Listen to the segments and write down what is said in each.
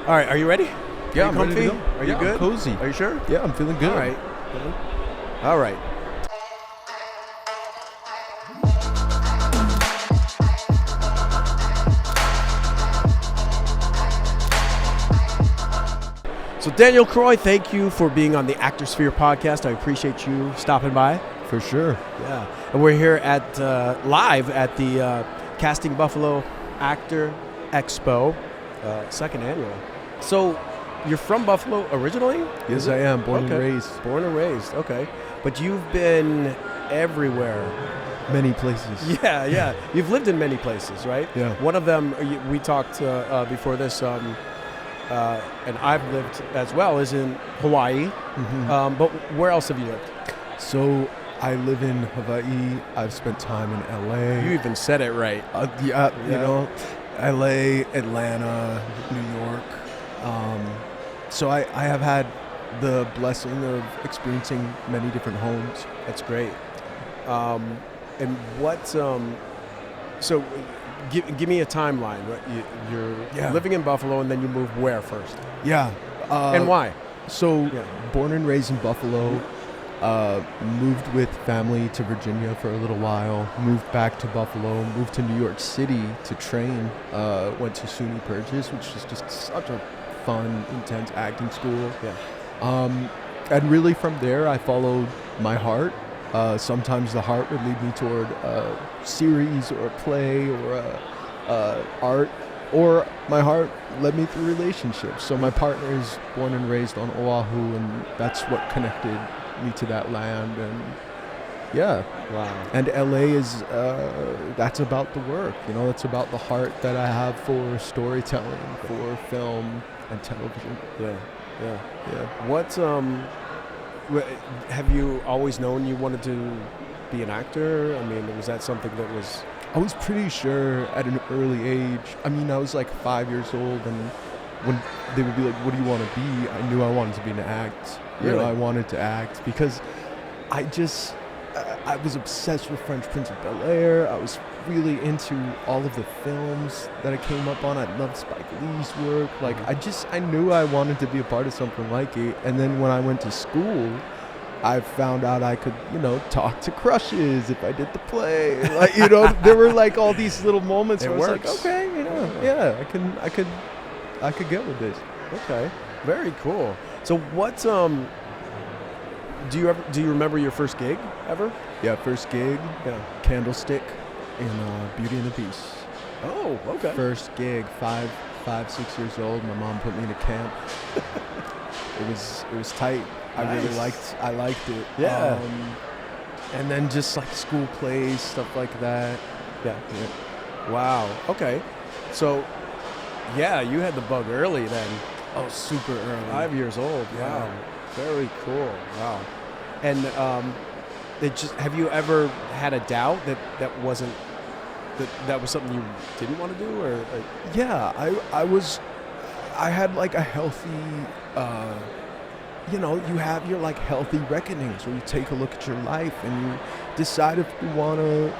All right, are you ready? Yeah, I'm ready to comfy? go. Are you good? I'm cozy. Are you sure? Yeah, I'm feeling good. All right. All right. So Danielle Croix, thank you for being on the Actorshpere podcast. I appreciate you stopping by. For sure. Yeah, and we're here at live at the Casting Buffalo Actor EXPO, second annual. So you're from Buffalo originally? Yes, I am. Born and raised. Born and raised, okay. But you've been everywhere. Many places. Yeah. You've lived in many places, right? Yeah. One of them, we talked before this, and I've lived as well, is in Hawaii. Mm-hmm. But where else have you lived? So I live in Hawaii. I've spent time in LA. You even said it right. Yeah. You know, LA, Atlanta, New York. So I have had the blessing of experiencing many different homes. That's great. And what? So, give me a timeline. Right? You're living in Buffalo, and then you moved where first? Yeah. And why? So, born and raised in Buffalo. Moved with family to Virginia for a little while. Moved back to Buffalo. Moved to New York City to train. Went to SUNY Purchase, which is just such a fun, intense acting school. Yeah. And really from there, I followed my heart. Sometimes the heart would lead me toward a series or a play or art, or my heart led me through relationships. So my partner is born and raised on Oahu, and that's what connected me to that land. And Wow. And LA is that's about the work. You know, it's about the heart that I have for storytelling, for film and television. Yeah. What? Have you always known you wanted to be an actor? I mean, was that something that was? I was pretty sure at an early age. I mean, I was like 5 years old, and when they would be like, "What do you want to be?" I knew I wanted to be an act. Really? You know, I wanted to act because I was obsessed with Fresh Prince of Bel-Air. I was really into all of the films that I came up on. I loved Spike Lee's work. Like, I knew I wanted to be a part of something like it. And then when I went to school, I found out I could, talk to crushes if I did the play. Like, there were like all these little moments where I was like, okay, I could get with this. Okay, very cool. So what? Do you remember your first gig ever? Yeah, first gig. Yeah. Candlestick in Beauty and the Beast. Oh, okay. First gig, 6 years old. My mom put me in a camp. It was tight. Nice. I liked it. Yeah. And then just like school plays, stuff like that. Yeah. Wow. Okay. So, yeah, you had the bug early then. Oh, super early. 5 years old. Yeah. Wow. Very cool. Wow. And have you ever had a doubt that was something you didn't want to do, or like? Yeah, I had like a healthy, you have your like healthy reckonings where you take a look at your life and you decide if you want to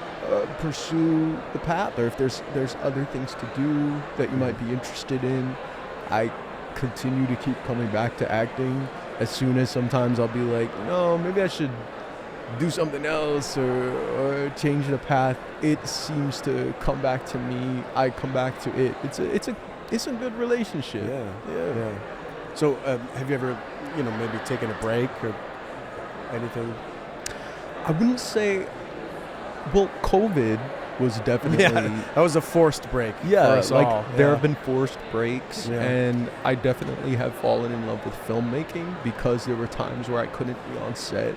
pursue the path, or if there's other things to do that you might be interested in. I continue to keep coming back to acting. As soon as sometimes I'll be like, maybe I should do something else or change the path, it seems to come back to me. I come back to it. It's a good relationship. Yeah. So have you ever, maybe taken a break or anything? I wouldn't say. Well, COVID was definitely. That was a forced break. Yeah, for us all. There have been forced breaks, Yeah. and I definitely have fallen in love with filmmaking because there were times where I couldn't be on set,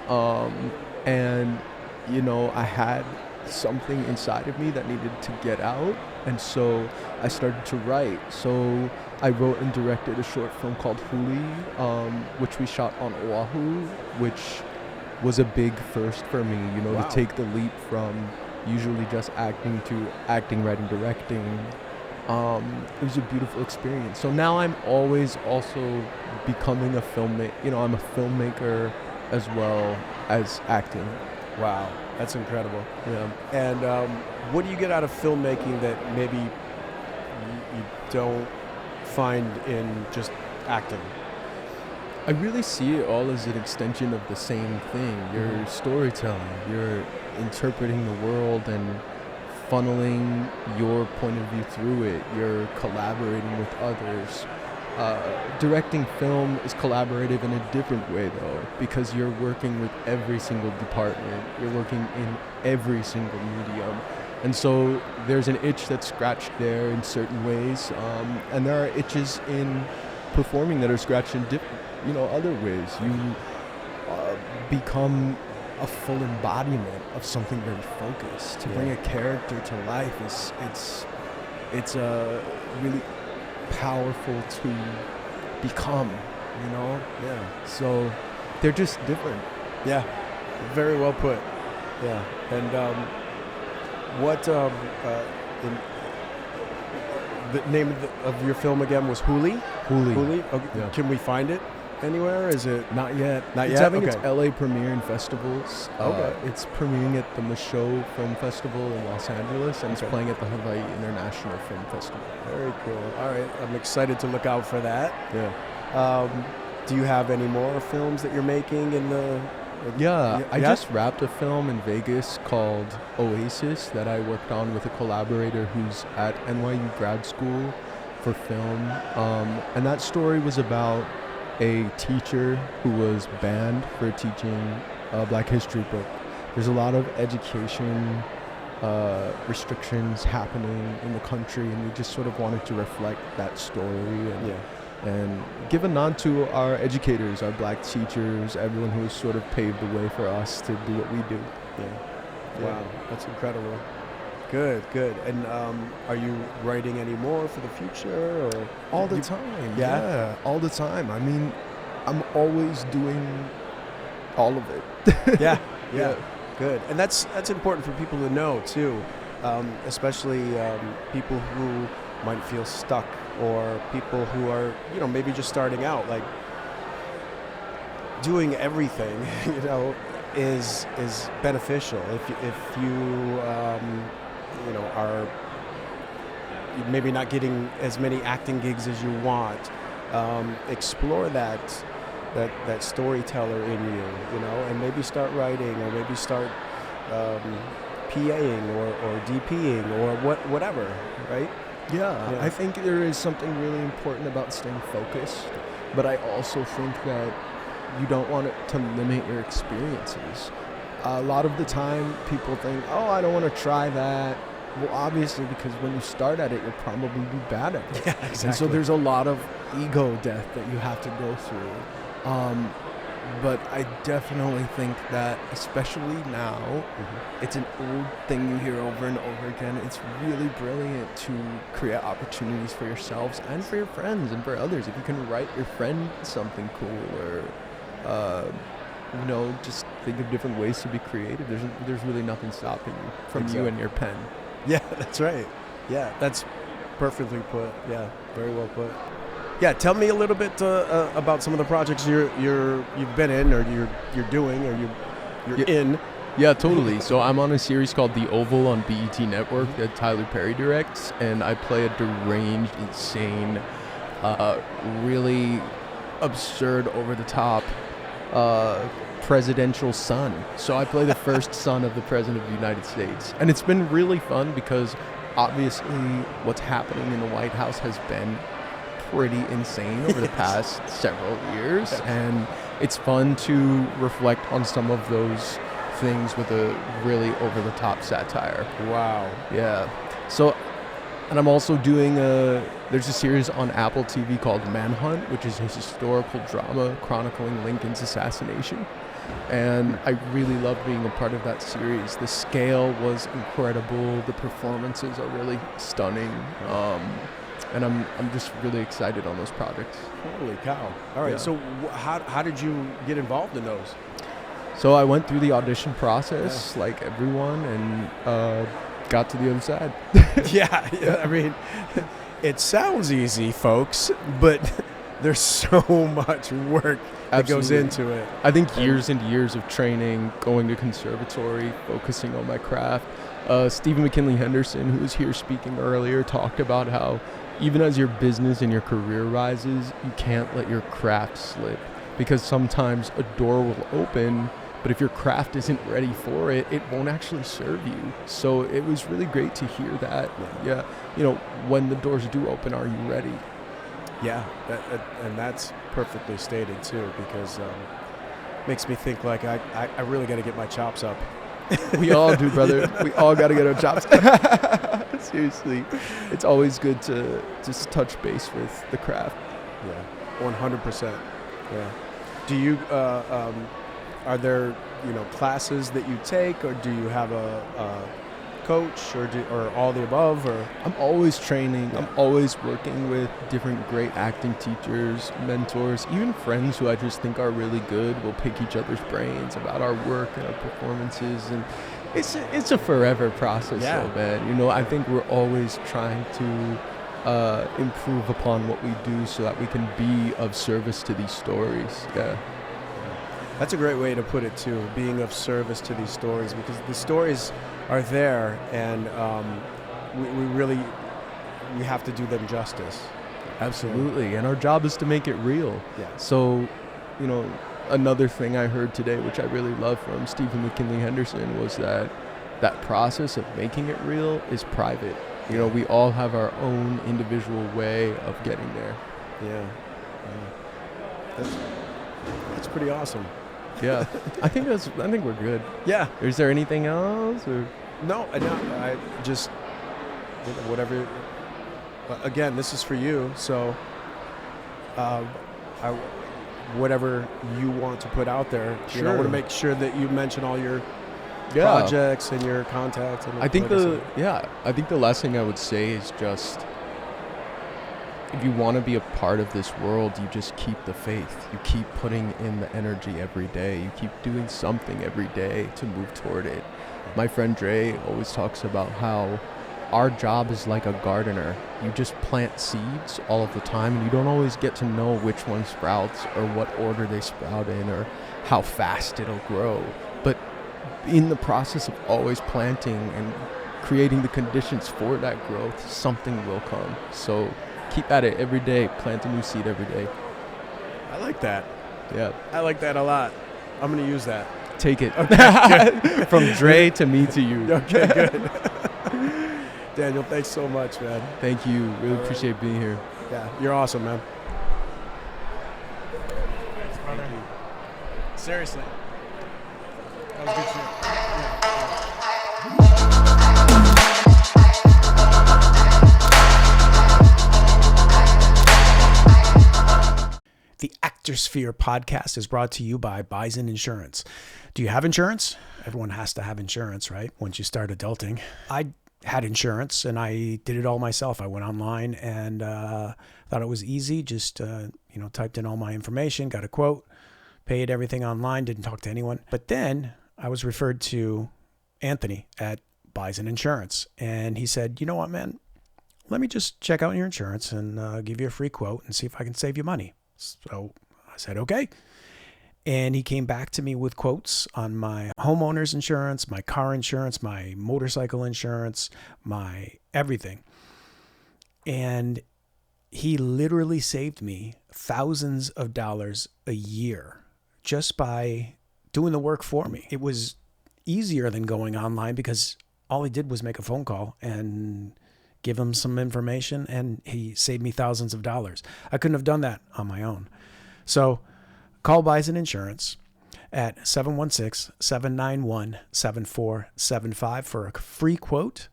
and I had something inside of me that needed to get out, and so I started to write. So I wrote and directed a short film called Huli, which we shot on Oahu, which was a big first for me. Wow. To take the leap from usually just acting to acting, writing, directing. It was a beautiful experience. So now I'm always also becoming a filmmaker. I'm a filmmaker as well as acting. Wow, that's incredible. Yeah. And what do you get out of filmmaking that maybe you don't find in just acting? I really see it all as an extension of the same thing. You're storytelling, you're interpreting the world and funneling your point of view through it. You're collaborating with others. Directing film is collaborative in a different way, though, because you're working with every single department. You're working in every single medium. And so there's an itch that's scratched there in certain ways, and there are itches in performing that are scratched in other ways. You become a full embodiment of something very focused. To bring a character to life it's really powerful to become, So they're just different. Yeah, very well put. Yeah, and the name of your film again was Huli? Huli. Okay. Yeah. Can we find it anywhere? Is it not yet? It's having its LA premiere in festivals. Okay. It's premiering at the Michaud Film Festival in Los Angeles, and it's playing at the Hawaii International Film Festival. Very cool. All right, I'm excited to look out for that. Yeah. Do you have any more films that you're making in the? I just wrapped a film in Vegas called Oasis that I worked on with a collaborator who's at NYU grad school for film. And that story was about a teacher who was banned for teaching a Black History book. There's a lot of education restrictions happening in the country, and we just sort of wanted to reflect that story and give a nod to our educators, our Black teachers, everyone who has sort of paved the way for us to do what we do. Yeah. Wow, that's incredible. Good. And are you writing any more for the future, or all the time? Yeah, all the time. I mean, I'm always doing all of it. Yeah. Good. And that's important for people to know too, especially people who might feel stuck, or people who are maybe just starting out. Like, doing everything is beneficial if you are maybe not getting as many acting gigs as you want. Explore that storyteller in you, and maybe start writing, or maybe start PAing or DPing or whatever, right? Yeah, I think there is something really important about staying focused, but I also think that you don't want it to limit your experiences. A lot of the time, people think, I don't want to try that. Well, obviously, because when you start at it, you'll probably be bad at it. Yeah, exactly. And so there's a lot of ego death that you have to go through. But I definitely think that, especially now, it's an old thing you hear over and over again. It's really brilliant to create opportunities for yourselves and for your friends and for others. If you can write your friend something cool, or just think of different ways to be creative. There's really nothing stopping you from you and your pen. Yeah, that's right. Yeah, that's perfectly put. Yeah, very well put. Yeah, tell me a little bit about some of the projects you've been in, or you're doing, or you're in. Yeah, totally. So I'm on a series called The Oval on BET Network that Tyler Perry directs, and I play a deranged, insane, really absurd, over-the-top presidential son. So I play the first son of the President of the United States. And it's been really fun because obviously what's happening in the White House has been pretty insane over the past several years. And it's fun to reflect on some of those things with a really over-the-top satire. Wow. Yeah. So, and I'm also doing there's a series on Apple TV called Manhunt, which is a historical drama chronicling Lincoln's assassination. And I really loved being a part of that series. The scale was incredible. The performances are really stunning. And I'm just really excited on those projects. Holy cow. All right. Yeah. So how did you get involved in those? So I went through the audition process like everyone, and got to the other side. Yeah. I mean, it sounds easy, folks, but there's so much work that goes into it. I think years and years of training, going to Conservatory, focusing on my craft. Stephen McKinley Henderson, who was here speaking earlier, talked about how even as your business and your career rises, you can't let your craft slip, because sometimes a door will open, but if your craft isn't ready for it, it won't actually serve you. So it was really great to hear that. Yeah, when the doors do open, are you ready? Yeah, and that's perfectly stated too, because makes me think like I really got to get my chops up. We all do, brother. We all got to get our chops. Seriously, it's always good to just touch base with the craft. Yeah, 100%. Yeah. Do you are there classes that you take, or do you have a coach, or all the above? Or I'm always training. Yeah. I'm always working with different great acting teachers, mentors, even friends who I just think are really good. We'll pick each other's brains about our work and our performances, and it's a forever process. Yeah. though, man. I think we're always trying to improve upon what we do so that we can be of service to these stories. Yeah. That's a great way to put it too, being of service to these stories, because the stories are there, and we have to do them justice. Absolutely, and our job is to make it real. Yeah. So, another thing I heard today, which I really love from Stephen McKinley Henderson, was that process of making it real is private. We all have our own individual way of getting there. Yeah. That's pretty awesome. Yeah, I think we're good. Yeah. Is there anything else? Or? No, I just whatever. Again, this is for you, so whatever you want to put out there. Sure. I want to make sure that you mention all your projects and your contacts. And I think the last thing I would say is just, if you want to be a part of this world, you just keep the faith. You keep putting in the energy every day. You keep doing something every day to move toward it. My friend Dre always talks about how our job is like a gardener. You just plant seeds all of the time, and you don't always get to know which one sprouts or what order they sprout in or how fast it'll grow. But in the process of always planting and creating the conditions for that growth, something will come. So keep at it every day. Plant a new seed every day. I like that. Yeah. I like that a lot. I'm going to use that. Take it. Okay. From Dre to me to you. Okay, good. Daniel, thanks so much, man. Thank you. Really appreciate being here. Yeah, you're awesome, man. Thanks, brother. Thank you. Seriously. That was good shit. The Actorshpere podcast is brought to you by Bison Insurance. Do you have insurance? Everyone has to have insurance, right? Once you start adulting. I had insurance, and I did it all myself. I went online and thought it was easy. Just, typed in all my information, got a quote, paid everything online, didn't talk to anyone. But then I was referred to Anthony at Bison Insurance. And he said, you know what, man? Let me just check out your insurance and give you a free quote and see if I can save you money. So I said, okay. And he came back to me with quotes on my homeowner's insurance, my car insurance, my motorcycle insurance, my everything. And he literally saved me thousands of dollars a year just by doing the work for me. It was easier than going online because all he did was make a phone call and give him some information, and he saved me thousands of dollars. I couldn't have done that on my own. So call Bison Insurance at 716-791-7475 for a free quote.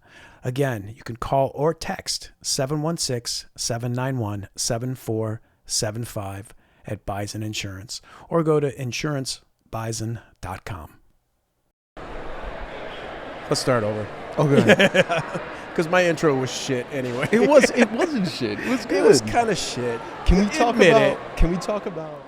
Again, you can call or text 716-791-7475 at Bison Insurance, or go to insurancebison.com. Let's start over. Okay. Because my intro was shit anyway. It wasn't shit. It was good. It was kind of shit. Can we talk about